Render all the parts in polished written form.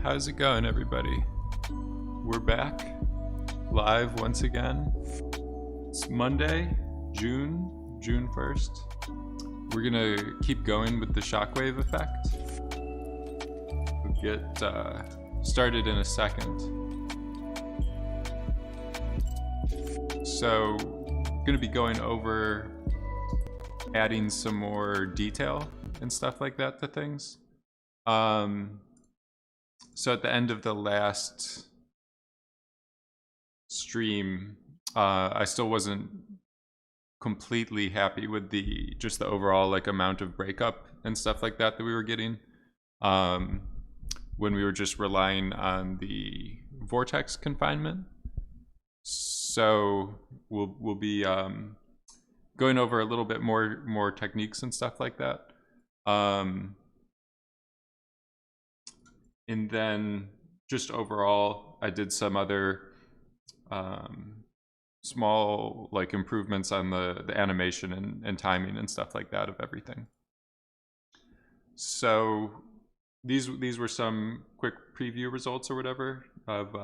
How's it going, everybody? We're back live once again. It's Monday, June 1st. We're gonna keep going with the Shockwave effect. We'll get started in a second. So, gonna be going over adding some more detail and stuff like that to things. So at the end of the last stream, I still wasn't completely happy with just the overall like amount of breakup and stuff like that we were getting when we were just relying on the vortex confinement. So we'll be going over a little bit more techniques and stuff like that. And then just overall, I did some other small like improvements on the animation and timing and stuff like that of everything. So these were some quick preview results or whatever of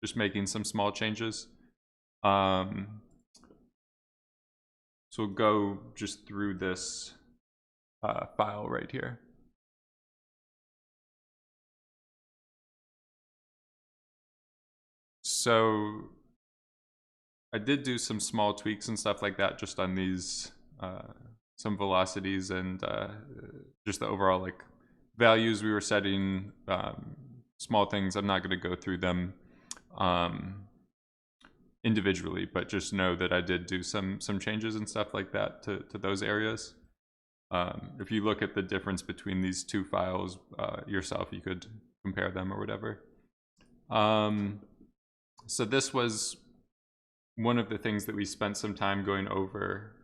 just making some small changes. So we'll go just through this file right here. So I did do some small tweaks and stuff like that just on these, some velocities and just the overall like values we were setting, small things. I'm not going to go through them individually, but just know that I did do some changes and stuff like that to those areas. If you look at the difference between these two files yourself, you could compare them or whatever. So this was one of the things that we spent some time going over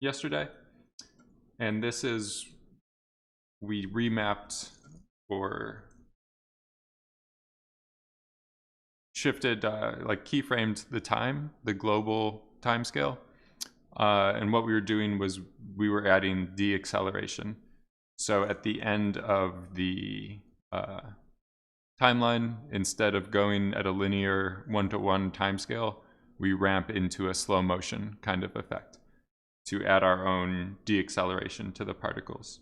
yesterday. And this is, we remapped or shifted, like keyframed the time, the global time scale. And what we were doing was we were adding deacceleration. So at the end of the timeline, instead of going at a linear one-to-one timescale, we ramp into a slow motion kind of effect to add our own deacceleration to the particles.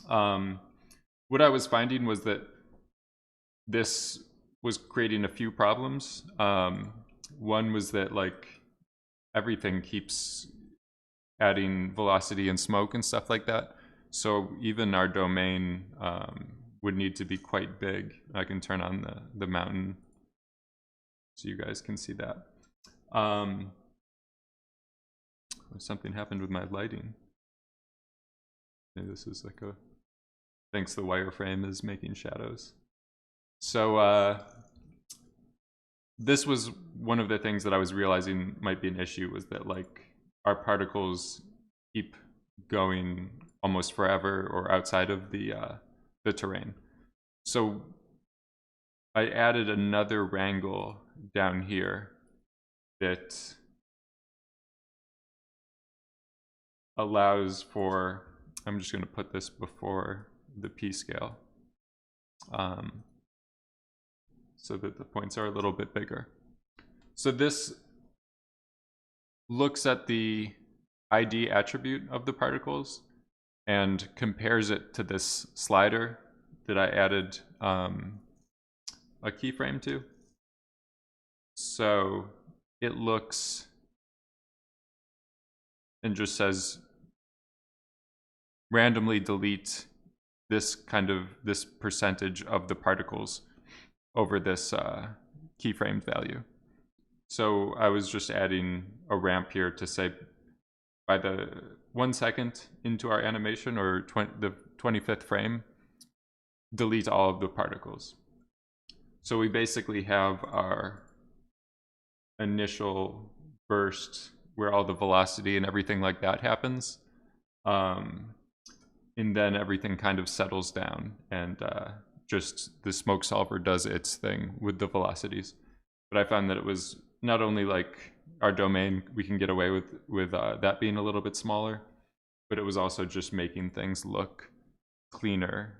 What I was finding was that this was creating a few problems. One was that like everything keeps adding velocity and smoke and stuff like that. So even our domain would need to be quite big. I can turn on the mountain so you guys can see that. Something happened with my lighting. Maybe this is like thanks the wireframe is making shadows. So this was one of the things that I was realizing might be an issue, was that like our particles keep going almost forever or outside of the terrain. So I added another wrangle down here that allows for, I'm just going to put this before the P scale so that the points are a little bit bigger. So this looks at the ID attribute of the particles and compares it to this slider that I added a keyframe to. So it looks and just says randomly delete this percentage of the particles over this keyframed value. So I was just adding a ramp here to say by the 1 second into our animation, or the 25th frame, delete all of the particles. So we basically have our initial burst where all the velocity and everything like that happens. And then everything kind of settles down and just the smoke solver does its thing with the velocities. But I found that it was not only like our domain, we can get away with that being a little bit smaller, but it was also just making things look cleaner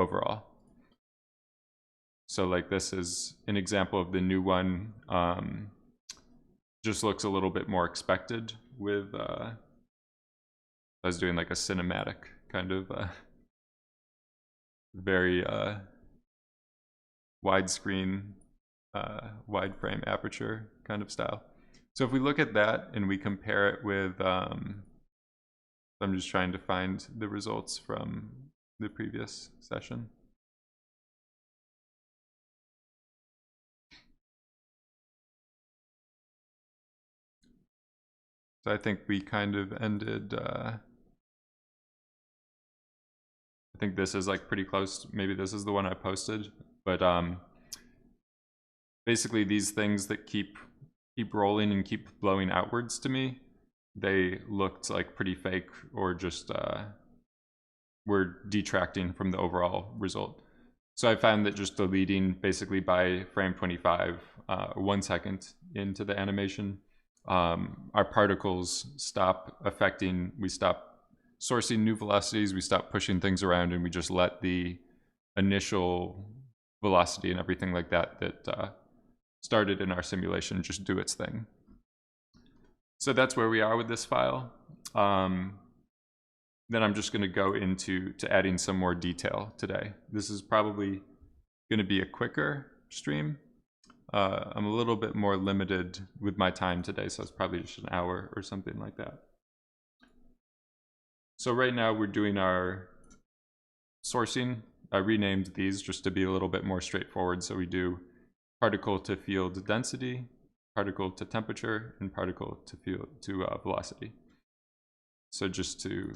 overall. So like this is an example of the new one. Just looks a little bit more expected with, I was doing like a cinematic kind of very widescreen, wide frame aperture kind of style. So if we look at that and we compare it with, I'm just trying to find the results from the previous session. So I think we kind of ended, I think this is like pretty close. Maybe this is the one I posted, but basically these things that keep rolling and keep blowing outwards to me, they looked like pretty fake or just were detracting from the overall result. So I found that just deleting basically by frame 25, 1 second into the animation, our particles stop affecting, we stop sourcing new velocities, we stop pushing things around, and we just let the initial velocity and everything like that started in our simulation just do its thing. So that's where we are with this file. Then I'm just going to go into adding some more detail today. This is probably going to be a quicker stream. I'm a little bit more limited with my time today, so it's probably just an hour or something like that. So right now we're doing our sourcing. I renamed these just to be a little bit more straightforward. So we do particle to field density, particle to temperature, and particle to field to velocity. So just to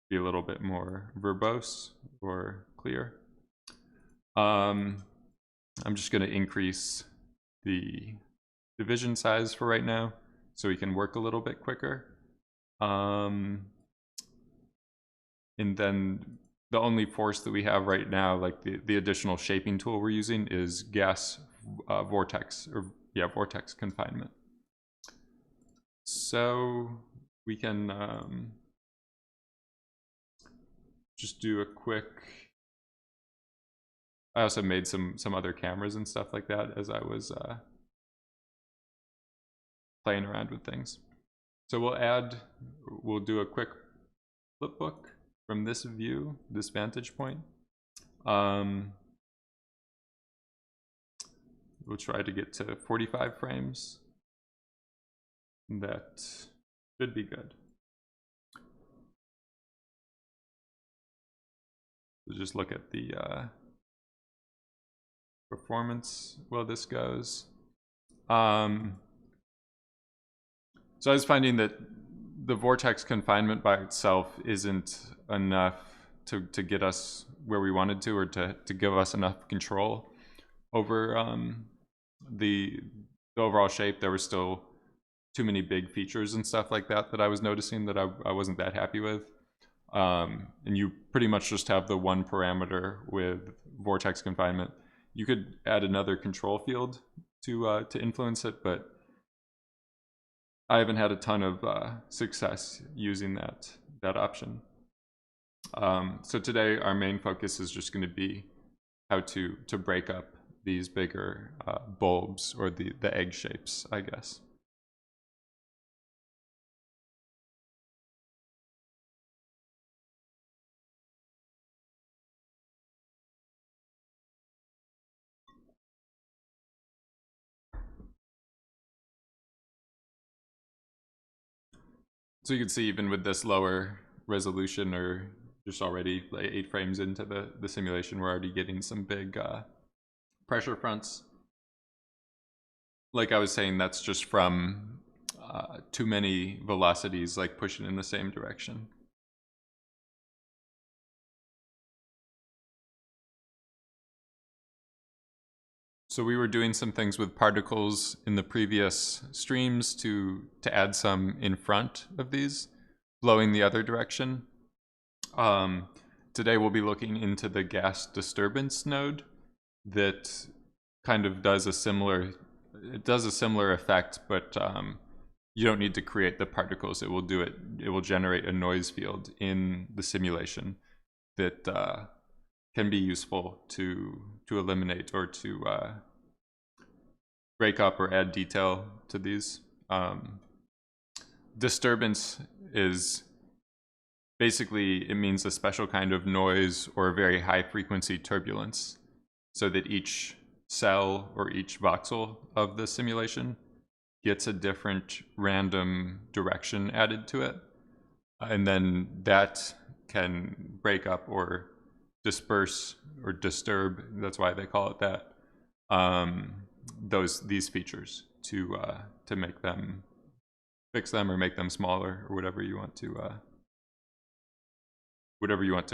be a little bit more verbose or clear. I'm just going to increase the division size for right now so we can work a little bit quicker. And then the only force that we have right now, like the additional shaping tool we're using, is gas vortex, or yeah, vortex confinement. So we can just do a quick, I also made some other cameras and stuff like that as I was playing around with things. So we'll do a quick flipbook from this view, this vantage point. We'll try to get to 45 frames. That should be good. So just look at the performance while this goes. So I was finding that the vortex confinement by itself isn't enough to get us where we wanted to, or to give us enough control over the overall shape. There were still too many big features and stuff like that that I was noticing that I wasn't that happy with. And you pretty much just have the one parameter with vortex confinement. You could add another control field to influence it, but I haven't had a ton of success using that option. So today our main focus is just going to be how to break up these bigger bulbs, or the egg shapes, I guess. So you can see even with this lower resolution, or just already like 8 frames into the simulation, we're already getting some big pressure fronts. Like I was saying, that's just from too many velocities like pushing in the same direction. So we were doing some things with particles in the previous streams to add some in front of these, blowing the other direction. Today we'll be looking into the gas disturbance node that kind of does a similar effect, but you don't need to create the particles. It will do it. It will generate a noise field in the simulation that can be useful to eliminate or to break up or add detail to these. Disturbance is basically, it means a special kind of noise or a very high frequency turbulence, so that each cell or each voxel of the simulation gets a different random direction added to it. And then that can break up or disperse or disturb, that's why they call it that, these features to make them, fix them or make them smaller or whatever you want to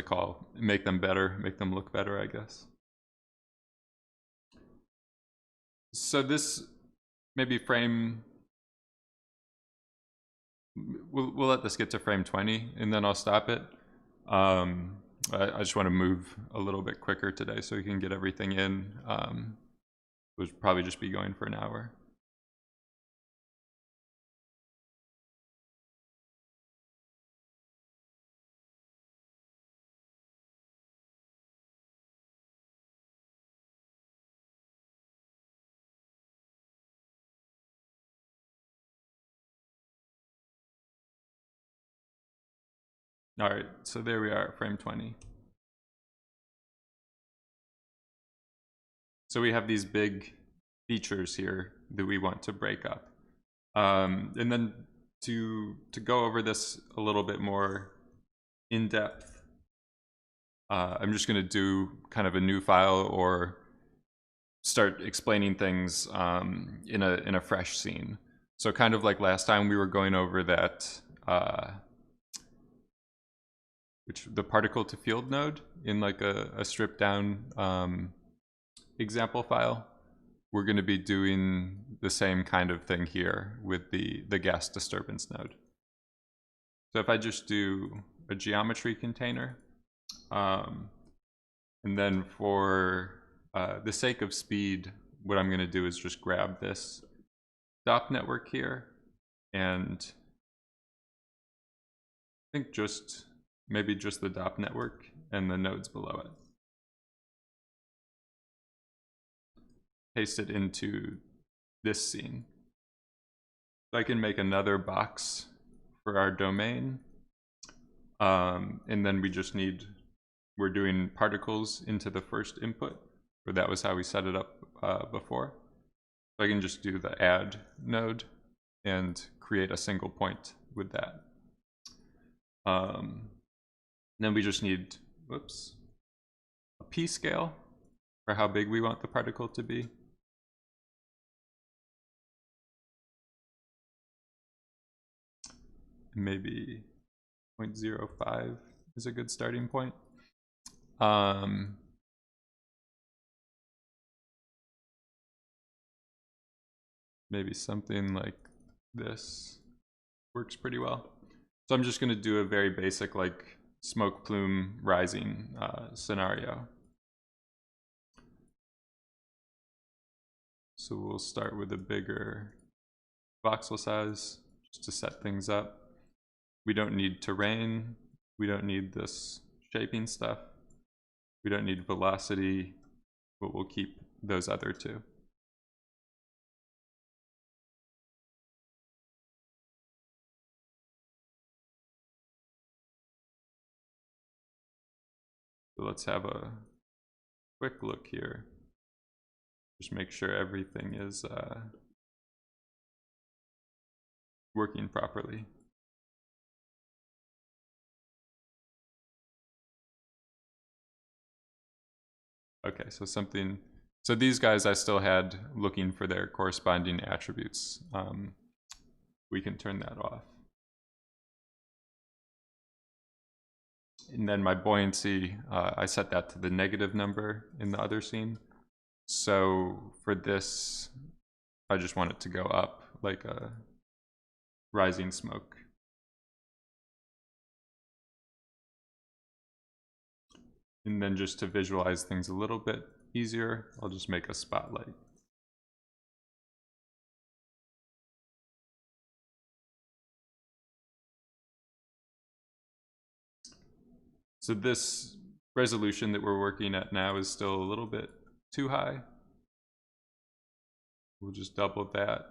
call, make them better, make them look better, I guess. So this maybe frame, we'll let this get to frame 20 and then I'll stop it. I just want to move a little bit quicker today so we can get everything in. We'll probably just be going for an hour. All right, so there we are at frame 20. So we have these big features here that we want to break up. And then to go over this a little bit more in depth, I'm just going to do kind of a new file or start explaining things in a fresh scene. So kind of like last time we were going over that the particle to field node in like a stripped down example file. We're going to be doing the same kind of thing here with the gas disturbance node. So if I just do a geometry container, and then for the sake of speed, what I'm going to do is just grab this DOP network here, and I think maybe just the DOP network and the nodes below it. Paste it into this scene. So I can make another box for our domain. And then we're doing particles into the first input, or that was how we set it up before. So I can just do the add node and create a single point with that. Then we just need, a p-scale for how big we want the particle to be. Maybe 0.05 is a good starting point. Maybe something like this works pretty well. So I'm just going to do a very basic like smoke plume rising scenario. So we'll start with a bigger voxel size just to set things up. We don't need terrain. We don't need this shaping stuff. We don't need velocity, but we'll keep those other two. So let's have a quick look here. Just make sure everything is working properly. Okay, so these guys I still had looking for their corresponding attributes. We can turn that off. And then my buoyancy, I set that to the negative number in the other scene. So for this, I just want it to go up like a rising smoke. And then just to visualize things a little bit easier, I'll just make a spotlight. So this resolution that we're working at now is still a little bit too high. We'll just double that.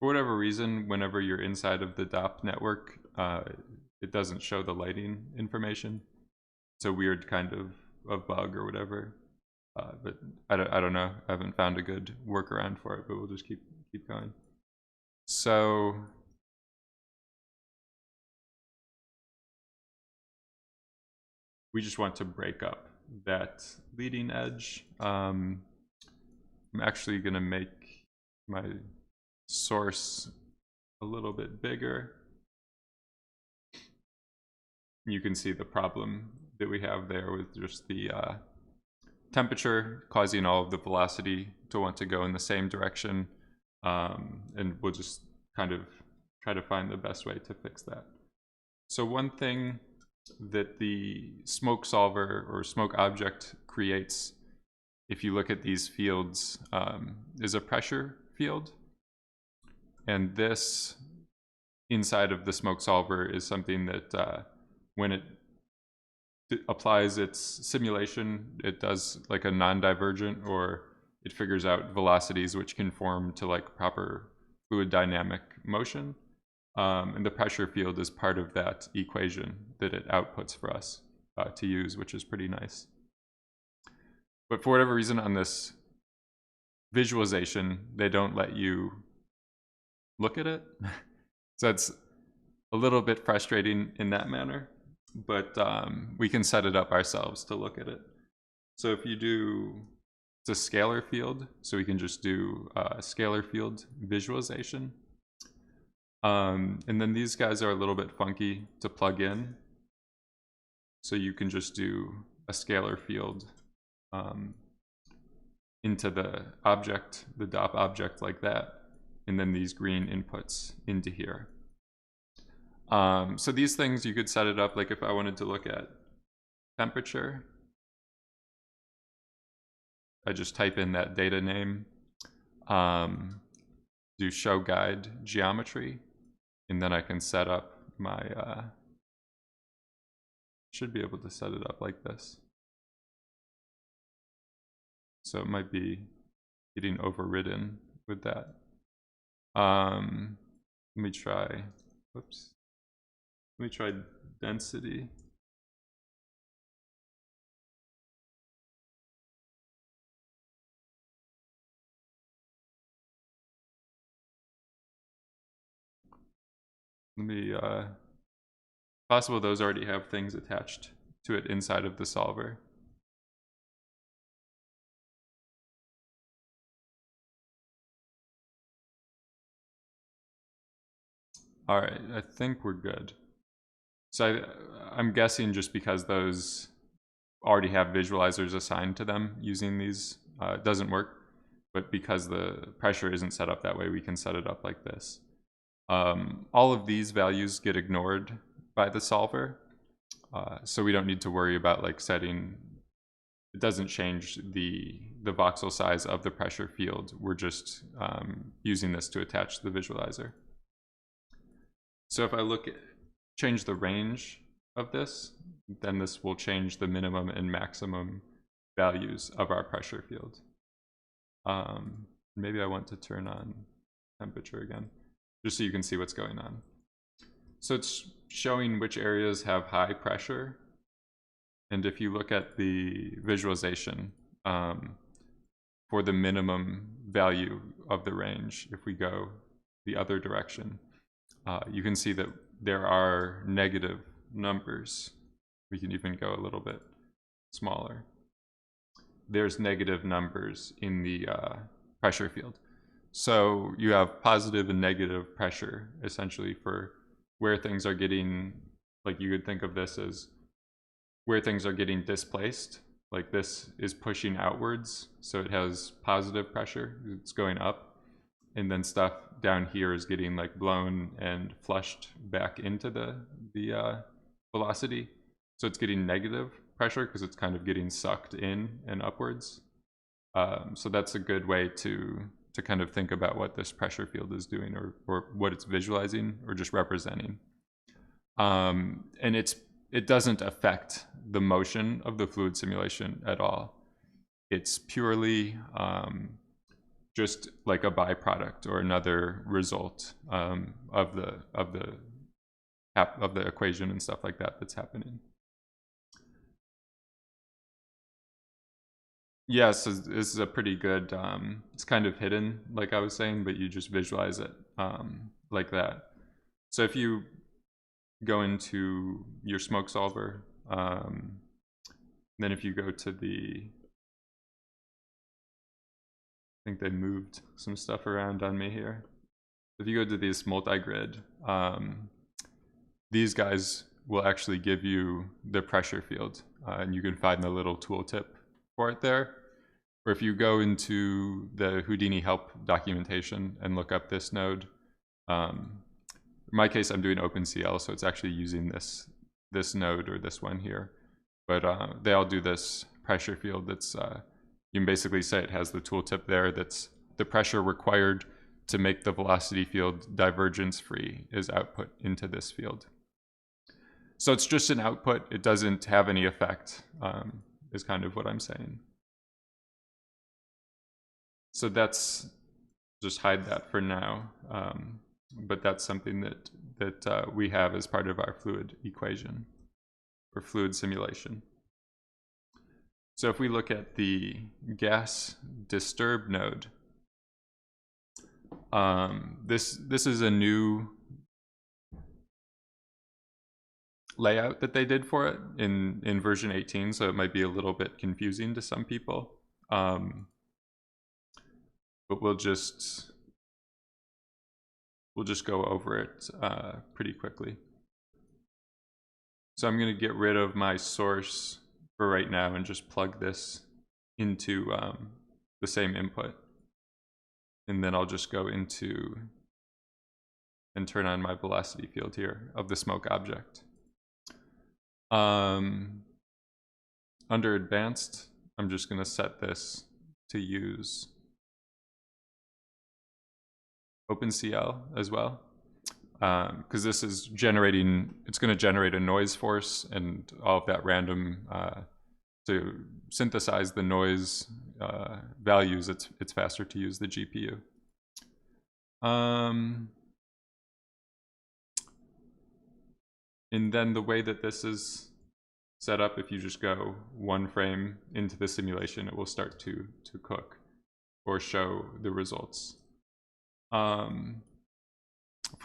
For whatever reason, whenever you're inside of the DOP network, it doesn't show the lighting information. It's a weird kind of bug or whatever. But I don't know. I haven't found a good workaround for it, but we'll just keep going. So we just want to break up that leading edge. I'm actually going to make my source a little bit bigger. You can see the problem that we have there with just the temperature causing all of the velocity to want to go in the same direction. And we'll just kind of try to find the best way to fix that. So one thing that the smoke solver or smoke object creates, if you look at these fields, is a pressure field. And this inside of the smoke solver is something that when it applies its simulation, it does like a non-divergent, or it figures out velocities which conform to like proper fluid dynamic motion. And the pressure field is part of that equation that it outputs for us to use, which is pretty nice. But for whatever reason on this visualization, they don't let you look at it. So it's a little bit frustrating in that manner, but we can set it up ourselves to look at it. So if you do, it's a scalar field, so we can just do a scalar field visualization. And then these guys are a little bit funky to plug in. So you can just do a scalar field into the object, the DOP object like that, and then these green inputs into here. So these things, you could set it up like if I wanted to look at temperature, I just type in that data name, do show guide geometry, and then I can set up my, should be able to set it up like this. So it might be getting overridden with that. Let me try, whoops. Let me try density. Let me, possible those already have things attached to it inside of the solver. All right, I think we're good. So I'm guessing just because those already have visualizers assigned to them using these, it doesn't work. But because the pressure isn't set up that way, we can set it up like this. All of these values get ignored by the solver. So we don't need to worry about like setting, it doesn't change the voxel size of the pressure field. We're just using this to attach the visualizer. So if I look at, change the range of this, then this will change the minimum and maximum values of our pressure field. Maybe I want to turn on temperature again, just so you can see what's going on. So it's showing which areas have high pressure. And if you look at the visualization for the minimum value of the range, if we go the other direction, you can see that there are negative numbers. We can even go a little bit smaller. There's negative numbers in the pressure field. So you have positive and negative pressure essentially for where things are getting, like you could think of this as where things are getting displaced. Like this is pushing outwards, so it has positive pressure, it's going up. And then stuff down here is getting like blown and flushed back into the velocity. So it's getting negative pressure because it's kind of getting sucked in and upwards. So that's a good way to to kind of think about what this pressure field is doing, or what it's visualizing or just representing. And it doesn't affect the motion of the fluid simulation at all. It's purely just like a byproduct or another result of the equation and stuff like that that's happening. Yeah, so this is a pretty good, it's kind of hidden, like I was saying, but you just visualize it like that. So if you go into your smoke solver, then if you go to the, I think they moved some stuff around on me here. If you go to this multi-grid, these guys will actually give you the pressure field, and you can find the little tooltip for it there. Or if you go into the Houdini help documentation and look up this node, in my case I'm doing OpenCL, so it's actually using this node or this one here. But they all do this pressure field that's, you can basically say it has the tooltip there that's the pressure required to make the velocity field divergence free is output into this field. So it's just an output, it doesn't have any effect, is kind of what I'm saying. So that's, just hide that for now, but that's something that we have as part of our fluid equation, or fluid simulation. So if we look at the gas disturb node, this is a new layout that they did for it in version 18, so it might be a little bit confusing to some people. But we'll just go over it pretty quickly. So I'm going to get rid of my source for right now and just plug this into the same input. And then I'll just go into and turn on my velocity field here of the smoke object. Under advanced, I'm just going to set this to use OpenCL as well, because this is generating, it's going to generate a noise force and all of that random, to synthesize the noise values, it's faster to use the GPU. And then the way that this is set up, if you just go one frame into the simulation, it will start to cook or show the results. For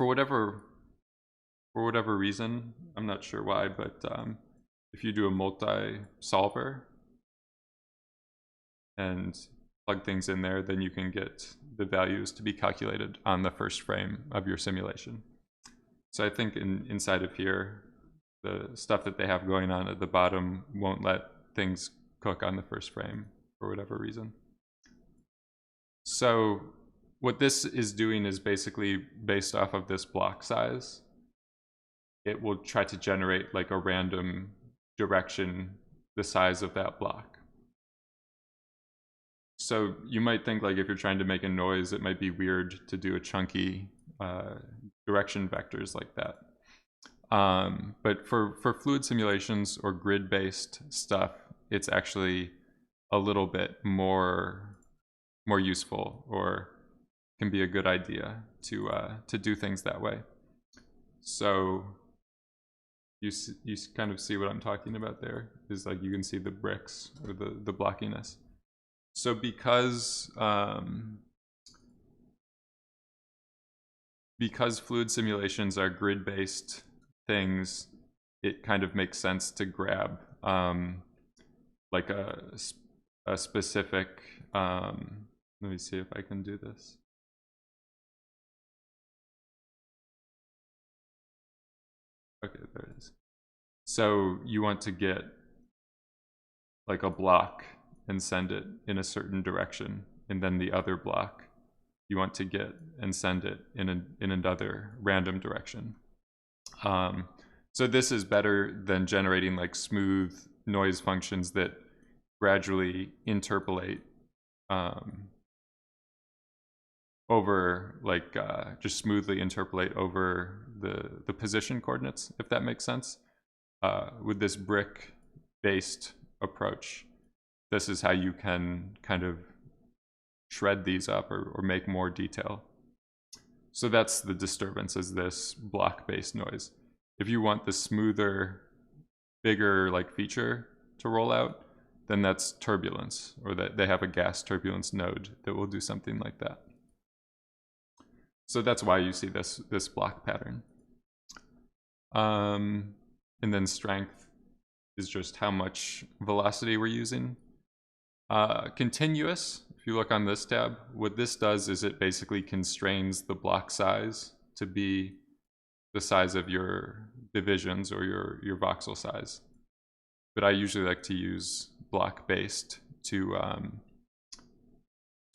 whatever reason, I'm not sure why, but if you do a multi-solver and plug things in there, then you can get the values to be calculated on the first frame of your simulation. So I think inside of here, the stuff that they have going on at the bottom won't let things cook on the first frame for whatever reason. So what this is doing is basically based off of this block size. It will try to generate like a random direction the size of that block. So you might think like if you're trying to make a noise, it might be weird to do a chunky direction vectors like that. But for fluid simulations or grid-based stuff, it's actually a little bit more useful, or can be a good idea to do things that way. So you kind of see what I'm talking about there, is like you can see the bricks or the blockiness. So because fluid simulations are grid-based things, it kind of makes sense to grab like a specific, let me see if I can do this. Okay, there it is. So you want to get like a block and send it in a certain direction, and then the other block you want to get and send it in another random direction. So this is better than generating like smooth noise functions that gradually interpolate over, like, just smoothly interpolate over the position coordinates, if that makes sense. With this brick-based approach, this is how you can kind of shred these up or make more detail. So that's the disturbance, is this block-based noise. If you want the smoother, bigger like feature to roll out, then that's turbulence, or that they have a gas turbulence node that will do something like that. So that's why you see this block pattern. And then strength is just how much velocity we're using. Continuous, if you look on this tab, what this does is it basically constrains the block size to be the size of your divisions or your voxel size. But I usually like to use block-based to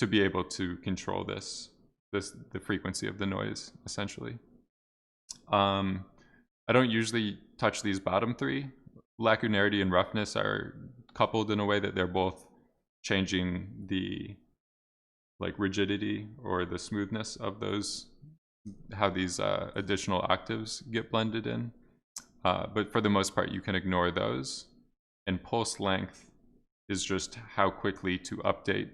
be able to control the frequency of the noise, essentially. I don't usually touch these bottom three. Lacunarity and roughness are coupled in a way that they're both changing the like rigidity or the smoothness of those, how these additional octaves get blended in. But for the most part, you can ignore those. And pulse length is just how quickly to update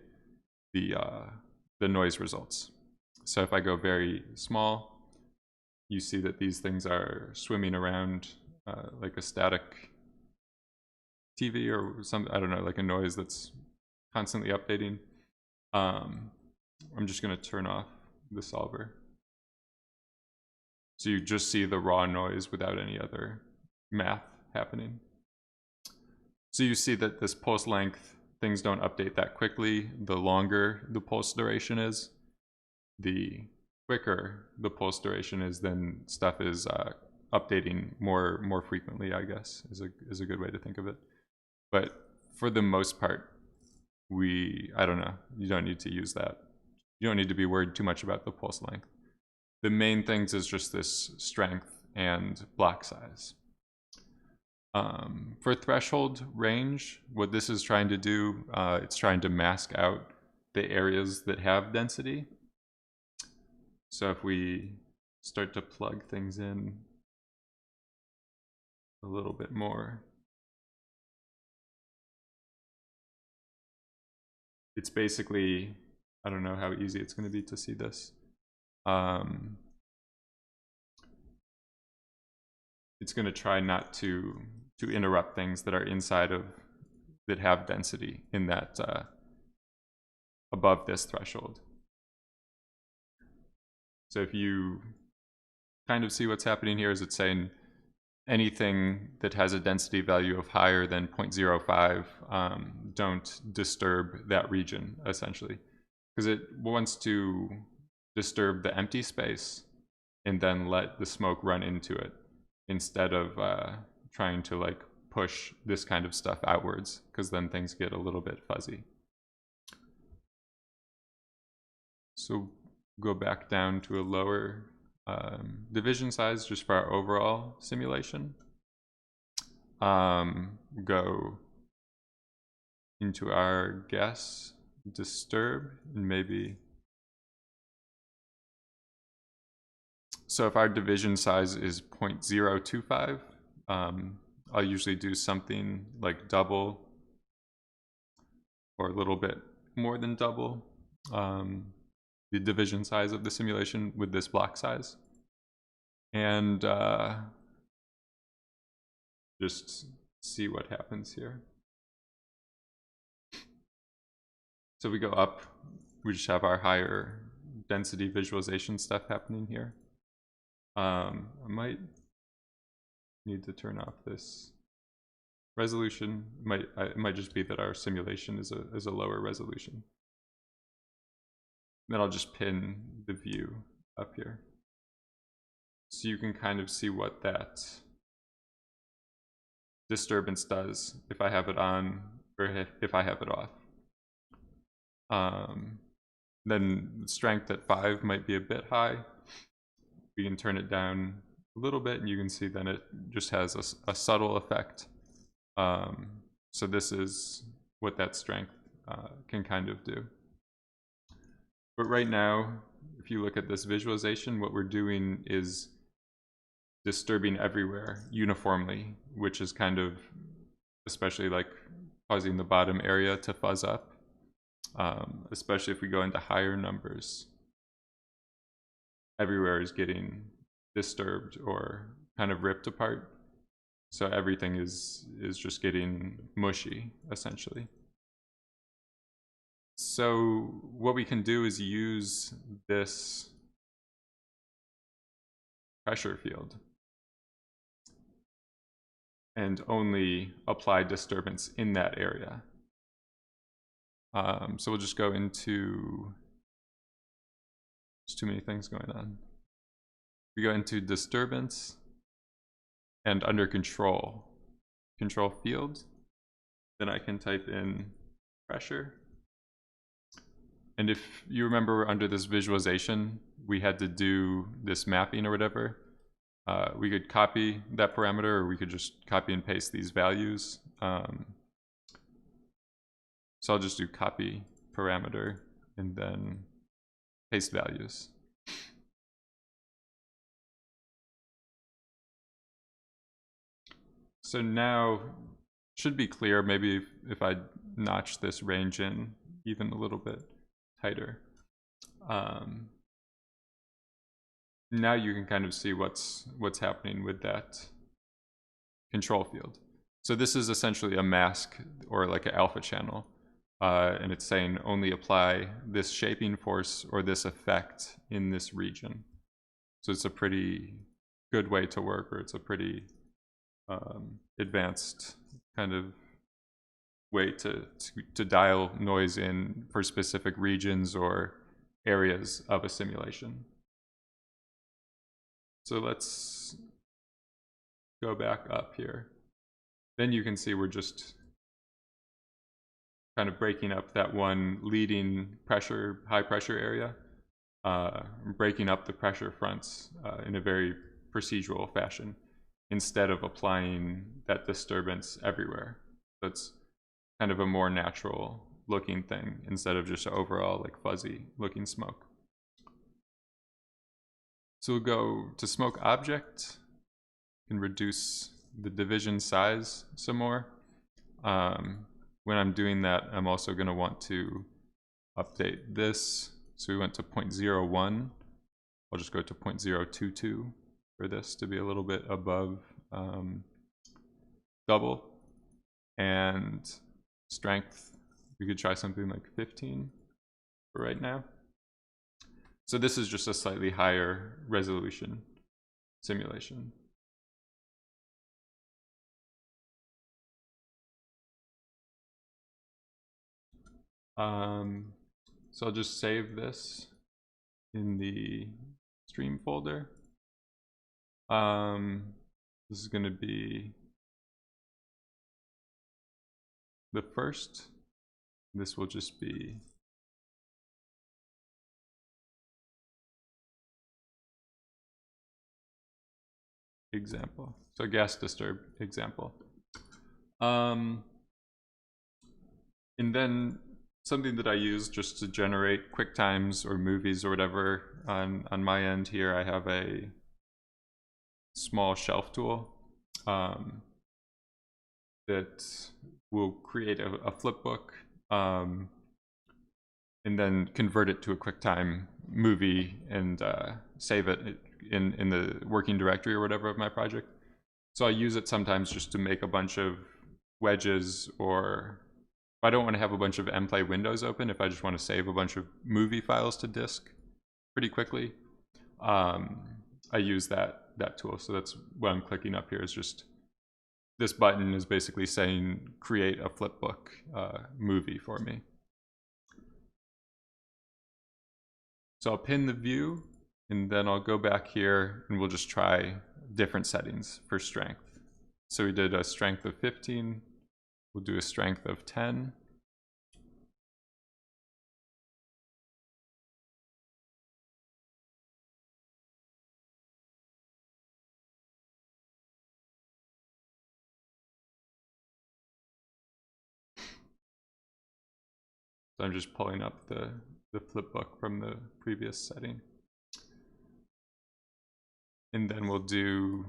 the noise results. So if I go very small, you see that these things are swimming around like a static TV or some, I don't know, like a noise that's constantly updating. I'm just going to turn off the solver. So you just see the raw noise without any other math happening. So you see that this pulse length, things don't update that quickly. The longer the pulse duration is, the quicker the pulse duration is, then stuff is updating more frequently, I guess, is a good way to think of it. But for the most part, I don't know, you don't need to use that. You don't need to be worried too much about the pulse length. The main things is just this strength and block size. For threshold range, what this is trying to do, it's trying to mask out the areas that have density. So if we start to plug things in a little bit more, it's basically, I don't know how easy it's going to be to see this. It's going to try not to interrupt things that are inside of, that have density in that, above this threshold. So if you kind of see what's happening here, is it's saying anything that has a density value of higher than 0.05, don't disturb that region, essentially. Because it wants to disturb the empty space and then let the smoke run into it, instead of trying to like push this kind of stuff outwards, because then things get a little bit fuzzy. So go back down to a lower division size just for our overall simulation. Go into our gas disturb, and maybe, so if our division size is 0.025, I'll usually do something like double or a little bit more than double the division size of the simulation with this block size. And just see what happens here. So we go up, we just have our higher density visualization stuff happening here. I might need to turn off this resolution. It might just be that our simulation is a lower resolution. Then I'll just pin the view up here, so you can kind of see what that disturbance does if I have it on or if I have it off. Then strength at 5 might be a bit high. We can turn it down a little bit, and you can see then it just has a subtle effect. So this is what that strength can kind of do. But right now, if you look at this visualization, what we're doing is disturbing everywhere uniformly, which is kind of especially like causing the bottom area to fuzz up, especially if we go into higher numbers. Everywhere is getting disturbed or kind of ripped apart. So everything is just getting mushy, essentially. So what we can do is use this pressure field and only apply disturbance in that area. So we'll just go into, there's too many things going on. We go into disturbance and under control field, then I can type in pressure. And if you remember under this visualization, we had to do this mapping or whatever. We could copy that parameter, or we could just copy and paste these values. So I'll just do copy parameter and then paste values. So now should be clear. Maybe if I notch this range in even a little bit tighter. Now you can kind of see what's happening with that control field. So this is essentially a mask or like an alpha channel. And it's saying only apply this shaping force or this effect in this region. So it's a pretty good way to work, or it's a pretty advanced kind of way to dial noise in for specific regions or areas of a simulation. So let's go back up here. Then you can see we're just kind of breaking up that one leading pressure, high pressure area, breaking up the pressure fronts in a very procedural fashion, instead of applying that disturbance everywhere. That's kind of a more natural looking thing instead of just overall like fuzzy looking smoke. So we'll go to smoke object and reduce the division size some more. When I'm doing that, I'm also going to want to update this. So we went to 0.01. I'll just go to 0.022 for this to be a little bit above double. And strength, we could try something like 15 for right now. So this is just a slightly higher resolution simulation. So I'll just save this in the stream folder. This is going to be the first. This will just be example. So gas disturb example. And then something that I use just to generate quick times or movies or whatever on my end here, I have a small shelf tool that will create a flip book and then convert it to a QuickTime movie and save it in the working directory or whatever of my project. So I use it sometimes just to make a bunch of wedges, or if I don't want to have a bunch of mplay windows open, if I just want to save a bunch of movie files to disk pretty quickly, I use that tool. So that's what I'm clicking up here, is just this button is basically saying create a flipbook movie for me. So I'll pin the view, and then I'll go back here and we'll just try different settings for strength. So we did a strength of 15. We'll do a strength of 10. So I'm just pulling up the flip book from the previous setting. And then we'll do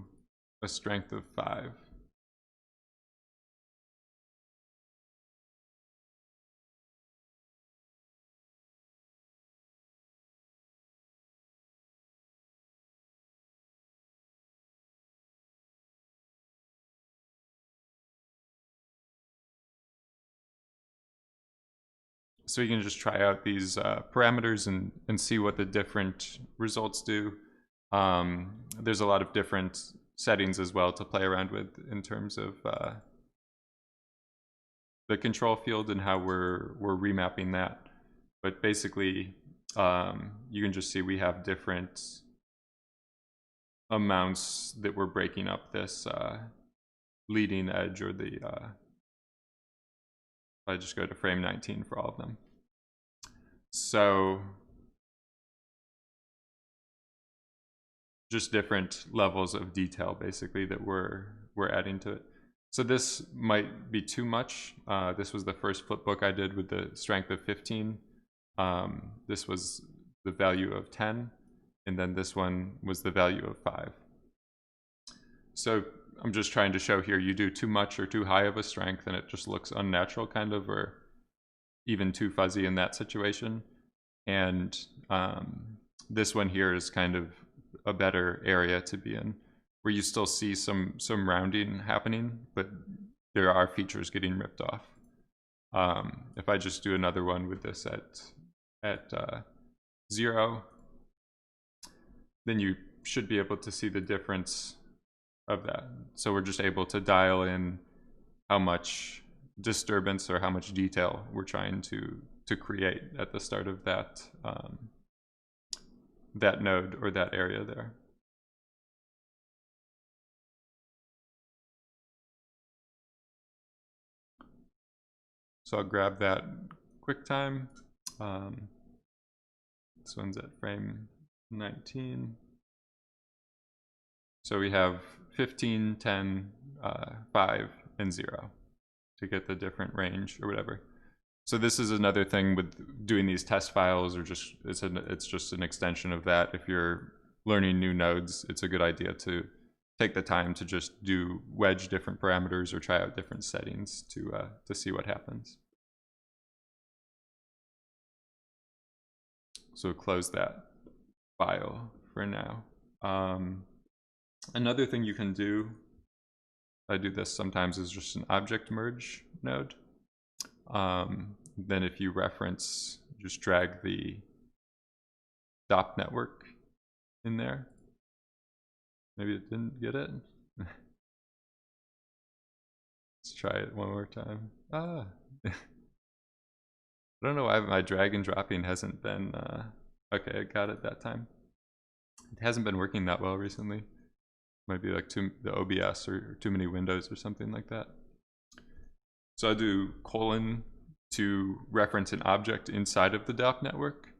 a strength of 5. So you can just try out these parameters and see what the different results do. There's a lot of different settings as well to play around with in terms of the control field and how we're remapping that. But basically, you can just see we have different amounts that we're breaking up this leading edge, or the I just go to frame 19 for all of them. So just different levels of detail basically that we're adding to it. So this might be too much. This was the first flipbook I did with the strength of 15. This was the value of 10, and then this one was the value of 5. So I'm just trying to show here, you do too much or too high of a strength and it just looks unnatural kind of, or even too fuzzy in that situation. And this one here is kind of a better area to be in, where you still see some rounding happening, but there are features getting ripped off. If I just do another one with this at 0, then you should be able to see the difference of that. So we're just able to dial in how much disturbance or how much detail we're trying to create at the start of that that node or that area there. So I'll grab that QuickTime. This one's at frame 19. So we have 15, 10, 5, and 0 to get the different range or whatever. So this is another thing with doing these test files, or just it's just an extension of that. If you're learning new nodes, it's a good idea to take the time to just wedge different parameters or try out different settings to see what happens. So close that file for now. Another thing you can do, I do this sometimes, is just an object merge node. Then if you reference, just drag the DOP network in there. Maybe it didn't get it. Let's try it one more time. I don't know why my drag and dropping hasn't been, okay, I got it that time. It hasn't been working that well recently. Might be like the OBS or too many windows or something like that. So I do colon to reference an object inside of the DOP network,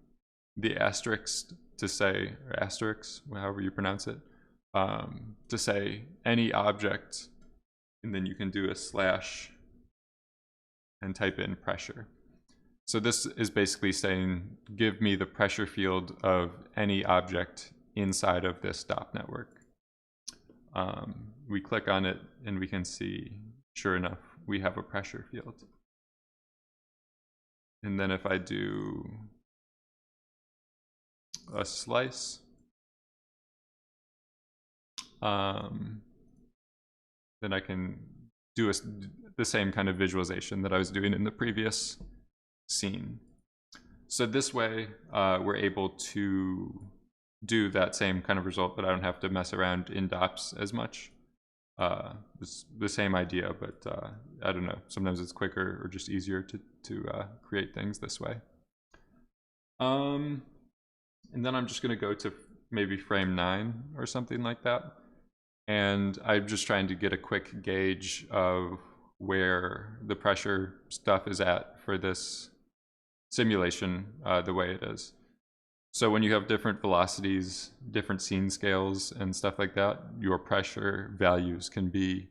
the asterisk to say, or asterisk, however you pronounce it, to say any object, and then you can do a slash and type in pressure. So this is basically saying, give me the pressure field of any object inside of this DOP network. We click on it and we can see, sure enough, we have a pressure field. And then if I do a slice, then I can do the same kind of visualization that I was doing in the previous scene. So this way, we're able to do that same kind of result, but I don't have to mess around in DOPS as much. It's the same idea, but I don't know, sometimes it's quicker or just easier to create things this way. And then I'm just going to go to maybe frame 9 or something like that. And I'm just trying to get a quick gauge of where the pressure stuff is at for this simulation the way it is. So when you have different velocities, different scene scales and stuff like that, your pressure values can be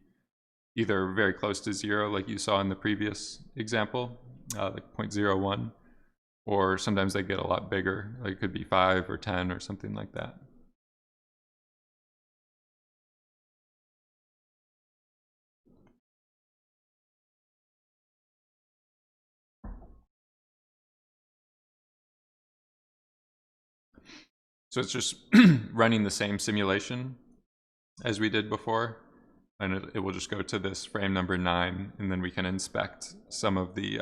either very close to 0, like you saw in the previous example, like 0.01, or sometimes they get a lot bigger, like it could be 5 or 10 or something like that. So it's just running the same simulation as we did before, and it will just go to this frame number 9, and then we can inspect some of the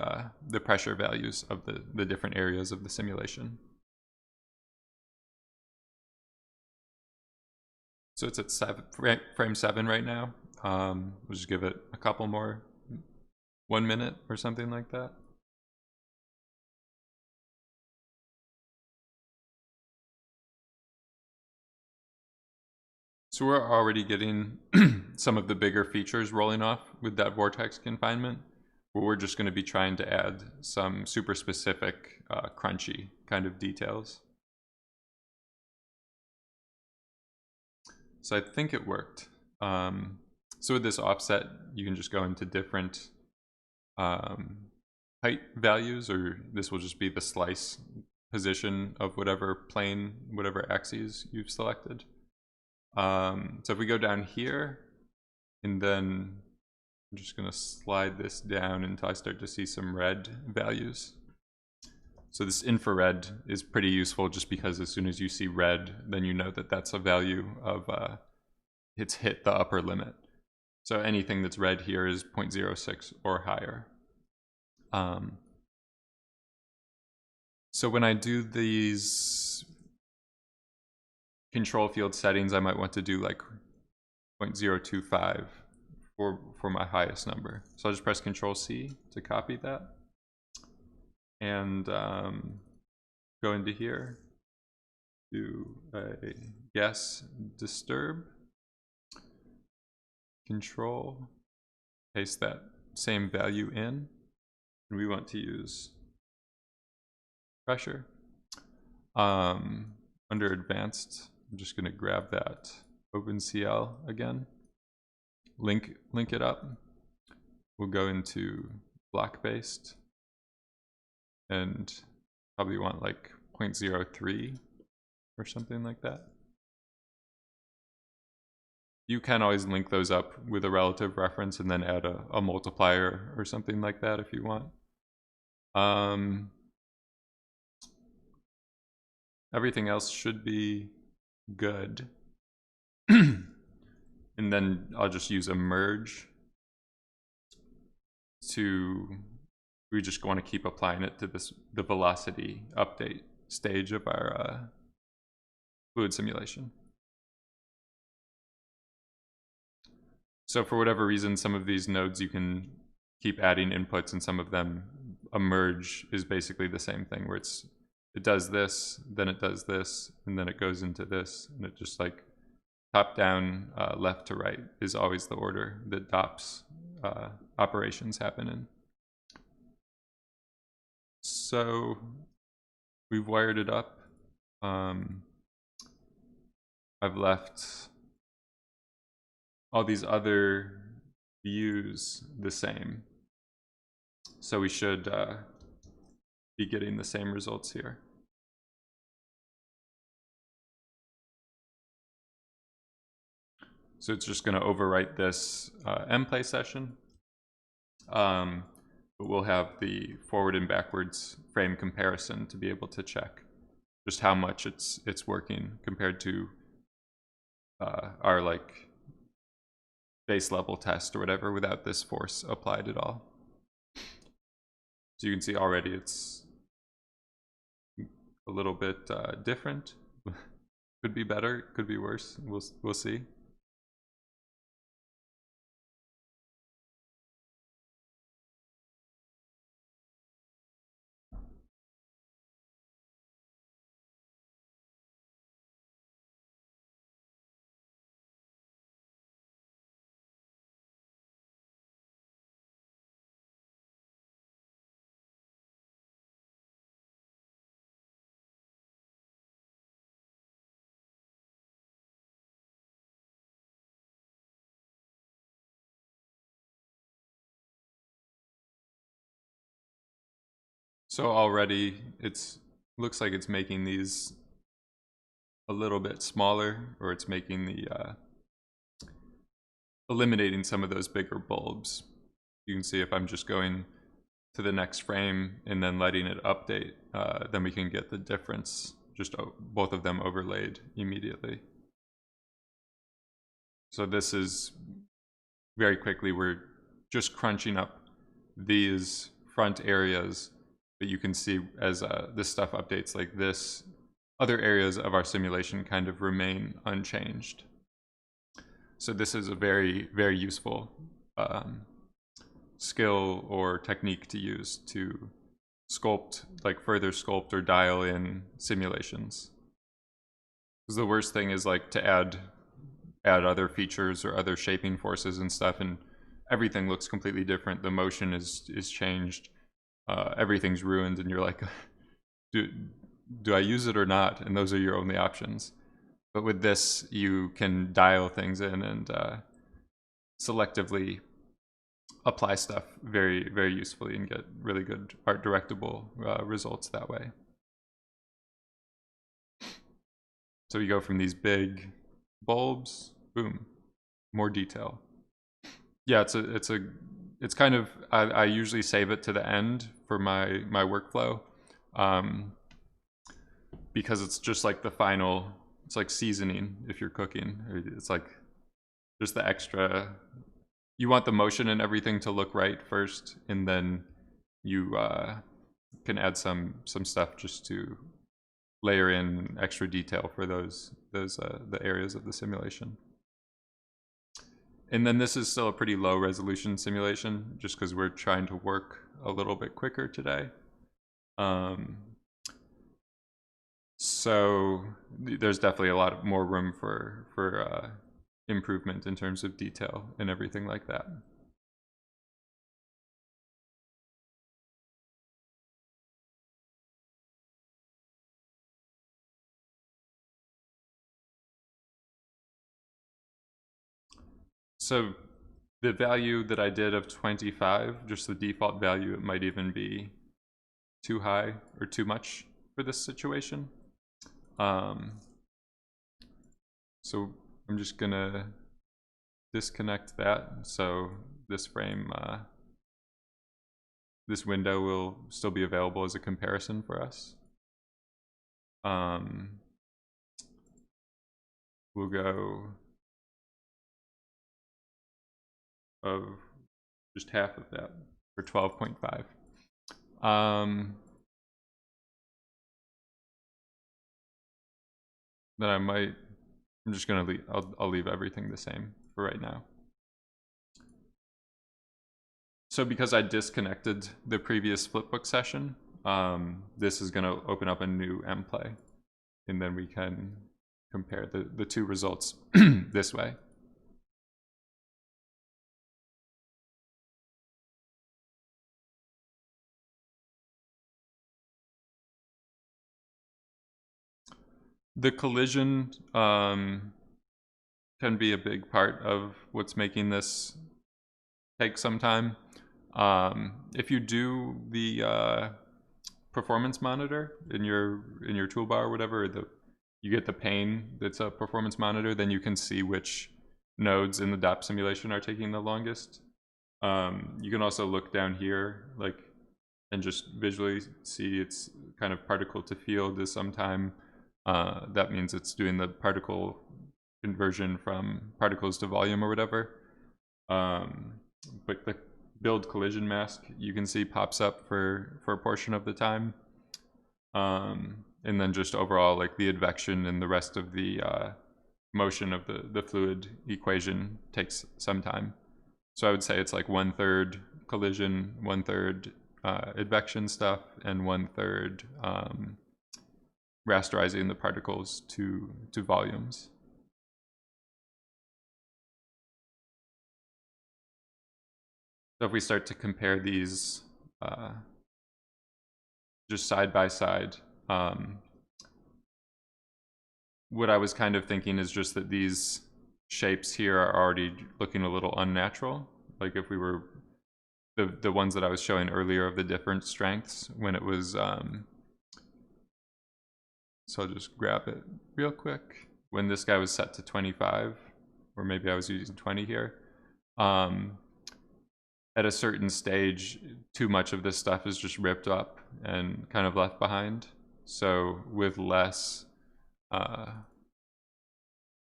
pressure values of the different areas of the simulation. So it's at frame 7 right now. We'll just give it a couple more, 1 minute or something like that. So we're already getting some of the bigger features rolling off with that vortex confinement, but we're just going to be trying to add some super specific, crunchy kind of details. So I think it worked. So with this offset, you can just go into different height values, or this will just be the slice position of whatever plane, whatever axes you've selected. So if we go down here, and then I'm just going to slide this down until I start to see some red values. So this infrared is pretty useful just because as soon as you see red, then you know that that's a value of it's hit the upper limit. So anything that's red here is 0.06 or higher. So when I do these control field settings, I might want to do like 0.025 for my highest number. So I'll just press Control C to copy that, and go into here, do a guess disturb, Control, paste that same value in, and we want to use pressure. Under advanced, I'm just going to grab that OpenCL again, link it up. We'll go into block based, and probably want like 0.03 or something like that. You can always link those up with a relative reference and then add a multiplier or something like that if you want. Everything else should be good. And then I'll just use a merge we just want to keep applying it to the velocity update stage of our fluid simulation. So for whatever reason, some of these nodes you can keep adding inputs, and some of them, a merge is basically the same thing, where it does this, then it does this, and then it goes into this, and it just like top down, left to right is always the order that DOPS operations happen in. So we've wired it up. I've left all these other views the same. So we should be getting the same results here. So it's just going to overwrite this mplay session. But we'll have the forward and backwards frame comparison to be able to check just how much it's working compared to our like base level test or whatever without this force applied at all. So you can see already it's a little bit different. Could be better, could be worse. We'll see. So already looks like it's making these a little bit smaller, or it's making the eliminating some of those bigger bulbs. You can see if I'm just going to the next frame and then letting it update, then we can get the difference just both of them overlaid immediately. So this is very quickly, we're just crunching up these front areas that you can see as this stuff updates like this. Other areas of our simulation kind of remain unchanged. So this is a very, very useful skill or technique to use to sculpt, like further sculpt or dial in simulations. Because the worst thing is like to add other features or other shaping forces and stuff, and everything looks completely different. The motion is changed. Everything's ruined, and you're like, do I use it or not? And those are your only options. But with this, you can dial things in and selectively apply stuff very, very usefully and get really good art directable results that way. So you go from these big bulbs, boom, more detail. Yeah, it's kind of, I usually save it to the end for my workflow, because it's just like the final, it's like seasoning if you're cooking. It's like just the extra, you want the motion and everything to look right first, and then you can add some stuff just to layer in extra detail for those the areas of the simulation. And then this is still a pretty low resolution simulation, just because we're trying to work a little bit quicker today. So there's definitely a lot more room for improvement in terms of detail and everything like that. So the value that I did of 25, just the default value, it might even be too high or too much for this situation. So I'm just gonna disconnect that. So this frame, this window will still be available as a comparison for us. We'll go of just half of that for 12.5. Then I'm just gonna leave, I'll leave everything the same for right now. So because I disconnected the previous flipbook session, this is gonna open up a new mplay, and then we can compare the two results this way. The collision can be a big part of what's making this take some time. If you do the performance monitor in your toolbar or whatever, you get the pane that's a performance monitor, then you can see which nodes in the DAP simulation are taking the longest. You can also look down here, like, and just visually see it's kind of particle to field is sometime. That means it's doing the particle conversion from particles to volume or whatever. But the build collision mask you can see pops up for a portion of the time. And then just overall, like the advection and the rest of the motion of the fluid equation takes some time. So I would say it's like 1/3 collision, 1/3 advection stuff, and 1/3 rasterizing the particles to volumes. So if we start to compare these just side by side, what I was kind of thinking is just that these shapes here are already looking a little unnatural. Like if we were the ones that I was showing earlier of the different strengths when it was, so I'll just grab it real quick. When this guy was set to 25, or maybe I was using 20 here, at a certain stage, too much of this stuff is just ripped up and kind of left behind. So with less,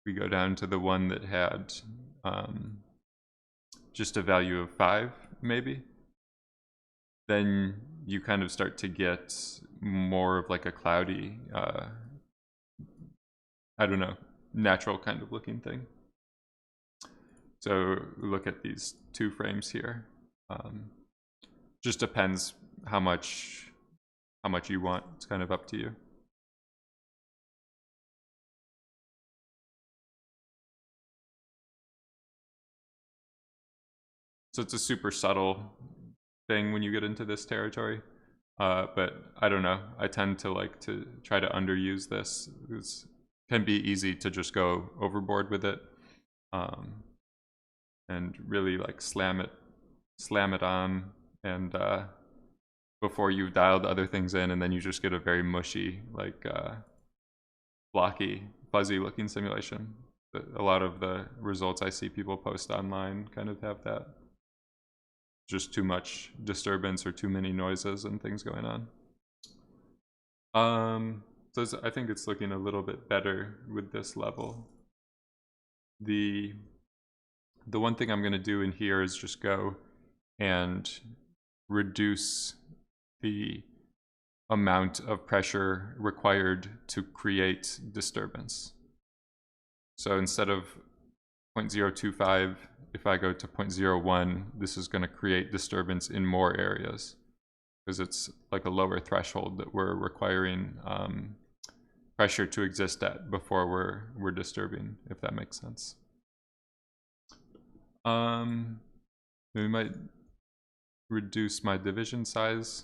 we go down to the one that had just a value of 5, maybe. Then you kind of start to get more of like a cloudy, I don't know, natural kind of looking thing. So look at these 2 frames here. Just depends how much you want. It's kind of up to you. So it's a super subtle thing when you get into this territory. But I don't know. I tend to like to try to underuse this. It can be easy to just go overboard with it, and really like slam it on, and before you've dialed other things in, and then you just get a very mushy, like blocky, fuzzy looking simulation. A lot of the results I see people post online kind of have that. Just too much disturbance or too many noises and things going on. So I think it's looking a little bit better with this level. The one thing I'm going to do in here is just go and reduce the amount of pressure required to create disturbance. So instead of 0.025, if I go to 0.01, this is going to create disturbance in more areas, because it's like a lower threshold that we're requiring pressure to exist at before we're disturbing, if that makes sense. We might reduce my division size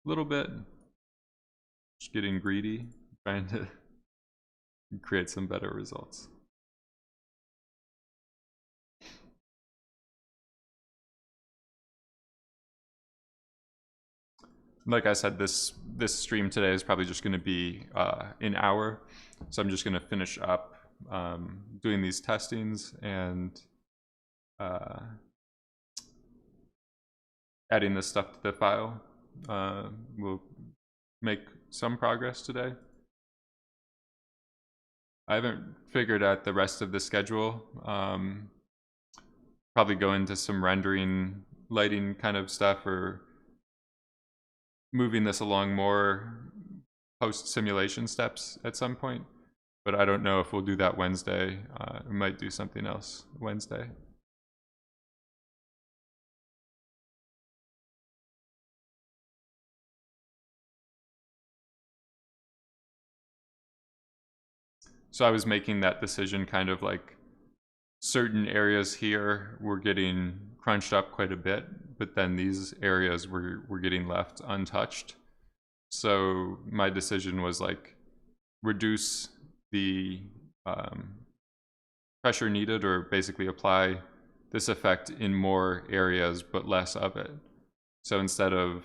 a little bit. Just getting greedy, trying to create some better results. Like I said, this stream today is probably just going to be an hour, so I'm just going to finish up doing these testings and adding this stuff to the file. We'll make some progress today. I haven't figured out the rest of the schedule. Probably go into some rendering, lighting kind of stuff, or moving this along more post-simulation steps at some point. But I don't know if we'll do that Wednesday. We might do something else Wednesday. So I was making that decision kind of like certain areas here were getting crunched up quite a bit, but then these areas were getting left untouched. So my decision was like reduce the pressure needed, or basically apply this effect in more areas but less of it. So instead of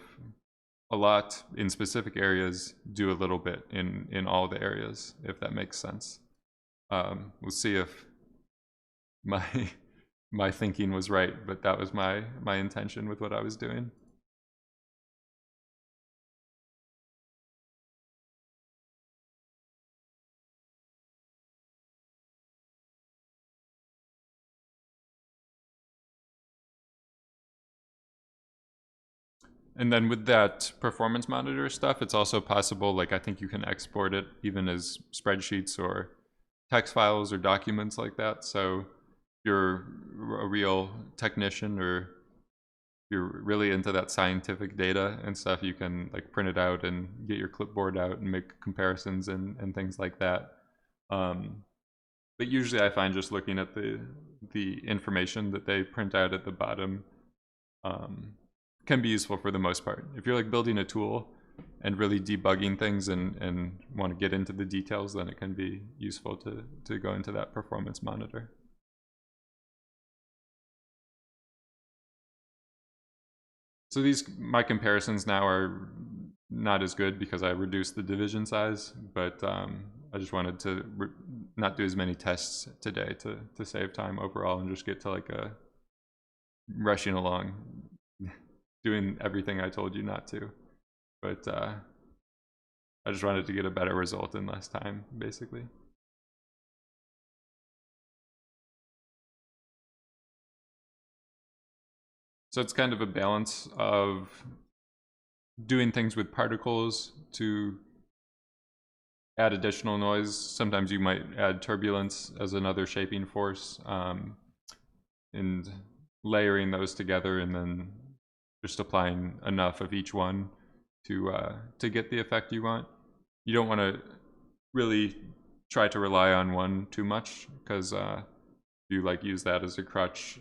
a lot in specific areas, do a little bit in all the areas, if that makes sense. We'll see if my thinking was right, but that was my intention with what I was doing. And then with that performance monitor stuff, it's also possible, like I think you can export it even as spreadsheets or text files or documents like that. So if you're a real technician, or you're really into that scientific data and stuff, you can like print it out and get your clipboard out and make comparisons and things like that. But usually I find just looking at the information that they print out at the bottom can be useful for the most part. If you're like building a tool and really debugging things and want to get into the details, then it can be useful to go into that performance monitor. So my comparisons now are not as good because I reduced the division size, but I just wanted to not do as many tests today to save time overall, and just get to like a rushing along, doing everything I told you not to. But I just wanted to get a better result in less time, basically. So it's kind of a balance of doing things with particles to add additional noise. Sometimes you might add turbulence as another shaping force, and layering those together and then just applying enough of each one to get the effect you want. You don't want to really try to rely on one too much, because if you like use that as a crutch,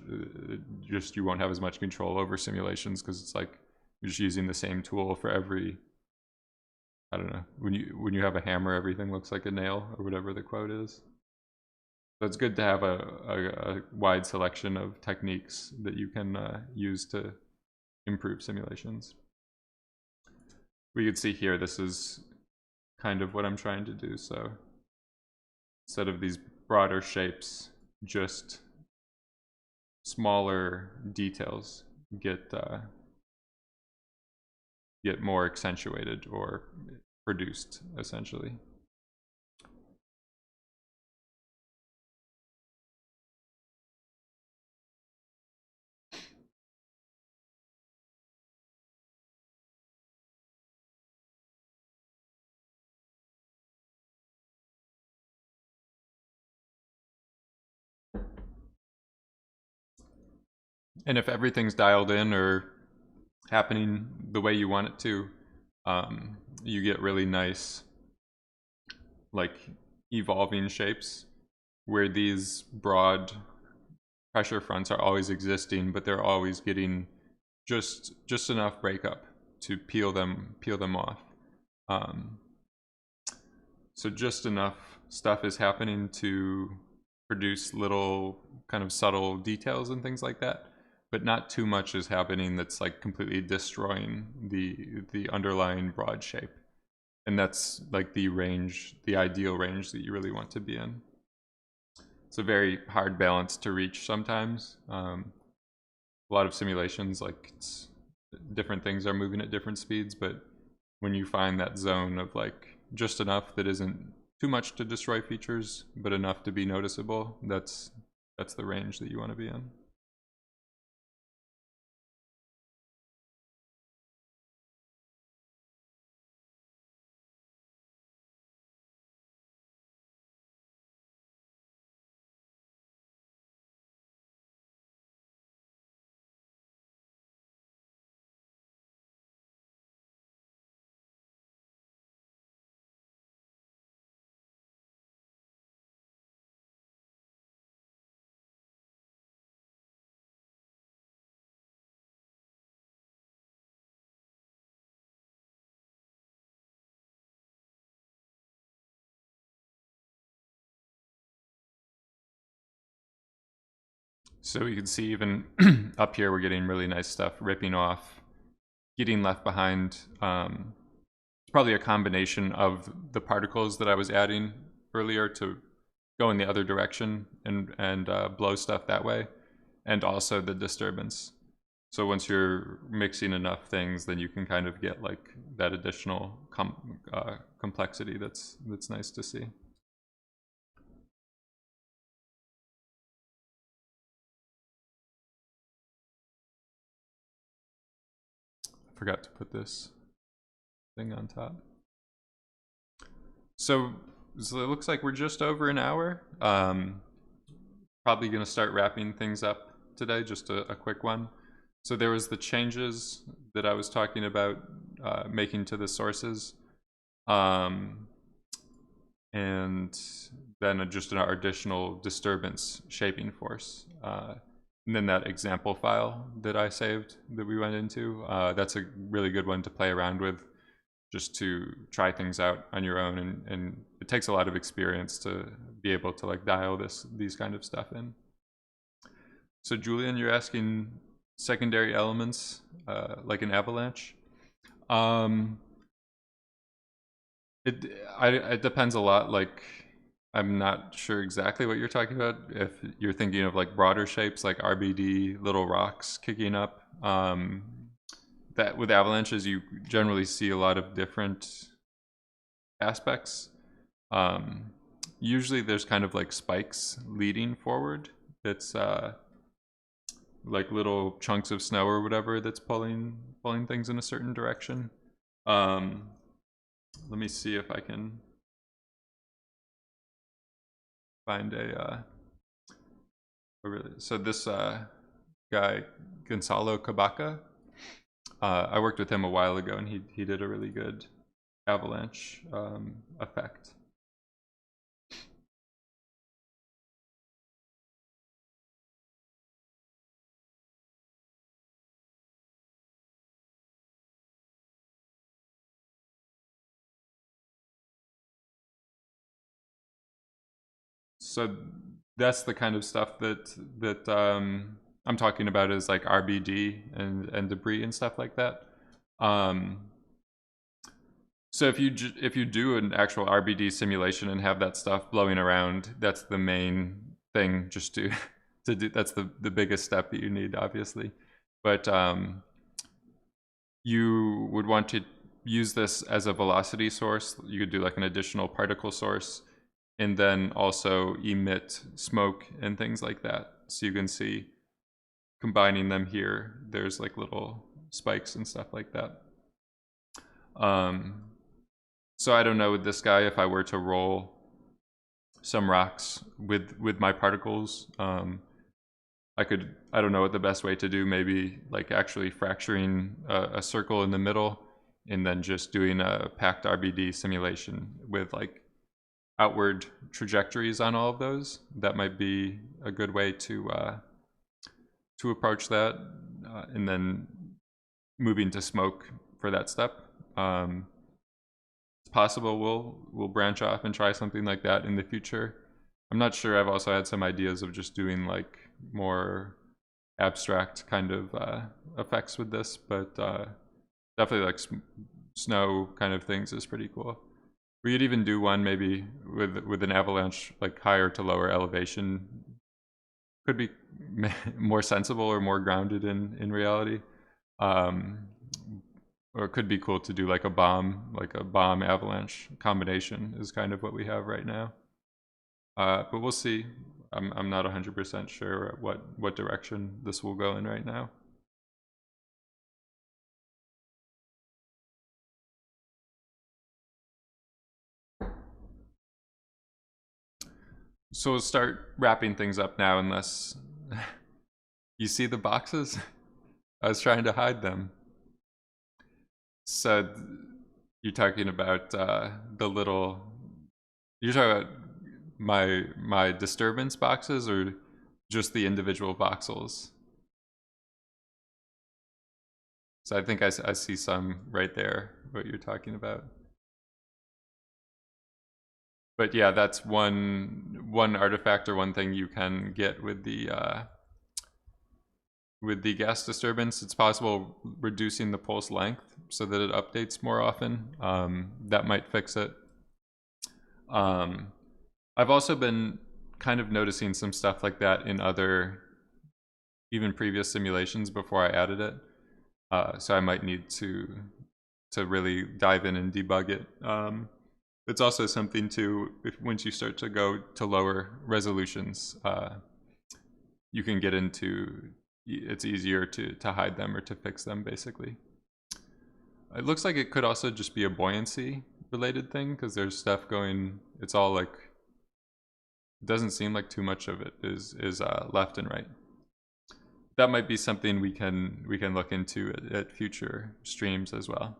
just you won't have as much control over simulations, because it's like you're just using the same tool for every, I don't know, when you have a hammer, everything looks like a nail, or whatever the quote is. So it's good to have a wide selection of techniques that you can use to improve simulations. We could see here, this is kind of what I'm trying to do. So instead of these broader shapes, just smaller details get more accentuated or produced, essentially. And if everything's dialed in or happening the way you want it to, you get really nice, like, evolving shapes where these broad pressure fronts are always existing, but they're always getting just enough breakup to peel them off. So just enough stuff is happening to produce little kind of subtle details and things like that, but not too much is happening that's like completely destroying the underlying broad shape. And that's like the range, the ideal range that you really want to be in. It's a very hard balance to reach sometimes. A lot of simulations, like, different things are moving at different speeds, but when you find that zone of like just enough that isn't too much to destroy features, but enough to be noticeable, that's the range that you want to be in. So you can see even up here, we're getting really nice stuff ripping off, getting left behind. It's probably a combination of the particles that I was adding earlier to go in the other direction and blow stuff that way, and also the disturbance. So once you're mixing enough things, then you can kind of get like that additional complexity that's nice to see. I forgot to put this thing on top. So it looks like we're just over an hour. Probably going to start wrapping things up today, just a quick one. So there was the changes that I was talking about making to the sources. And then just an additional disturbance shaping force. And then that example file that I saved that we went into, that's a really good one to play around with, just to try things out on your own. And it takes a lot of experience to be able to like dial these kind of stuff in. So Julian, you're asking secondary elements, like an avalanche. It depends a lot. Like, I'm not sure exactly what you're talking about. If you're thinking of like broader shapes like RBD, little rocks kicking up, that with avalanches you generally see a lot of different aspects. Usually there's kind of like spikes leading forward. It's like little chunks of snow or whatever that's pulling things in a certain direction. Let me see if I can find so this guy Gonzalo Cabaca, I worked with him a while ago, and he did a really good avalanche effect. So that's the kind of stuff that I'm talking about, is like RBD and debris and stuff like that. So if you do an actual RBD simulation and have that stuff blowing around, that's the main thing. Just to do, that's the biggest step that you need, obviously. But you would want to use this as a velocity source. You could do like an additional particle source, and then also emit smoke and things like that. So you can see, combining them here, there's like little spikes and stuff like that. So I don't know with this guy, if I were to roll some rocks with my particles, I don't know what the best way to do, maybe like actually fracturing a circle in the middle, and then just doing a packed RBD simulation with like outward trajectories on all of those. That might be a good way to approach that, and then moving to smoke for that step. It's possible we'll branch off and try something like that in the future. I'm not sure. I've also had some ideas of just doing like more abstract kind of effects with this, but definitely like snow kind of things is pretty cool. We could even do one maybe with an avalanche, like higher to lower elevation. Could be more sensible or more grounded in reality. Or it could be cool to do like a bomb avalanche combination is kind of what we have right now. But we'll see. I'm not 100% sure what direction this will go in right now. So we'll start wrapping things up now, unless you see the boxes. I was trying to hide them. So you're talking about the little. You're talking about my disturbance boxes, or just the individual voxels? So I think I see some right there, what you're talking about. But yeah, that's one artifact or one thing you can get with the gas disturbance. It's possible reducing the pulse length so that it updates more often. That might fix it. I've also been kind of noticing some stuff like that in other, even previous simulations before I added it. So I might need to really dive in and debug it. It's also something to, once you start to go to lower resolutions, you can get into, it's easier to hide them or to fix them, basically. It looks like it could also just be a buoyancy related thing, because there's stuff going, it's all like, it doesn't seem like too much of it is left and right. That might be something we can look into at future streams as well.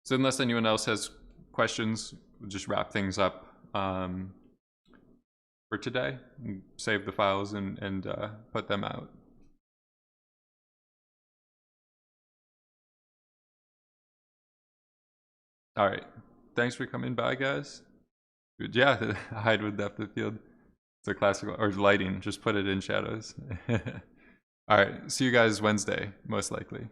So unless anyone else has questions, we'll just wrap things up for today. Save the files and put them out. All right. Thanks for coming by, guys. Yeah, hide with depth of field. It's a classic, or lighting. Just put it in shadows. All right. See you guys Wednesday, most likely.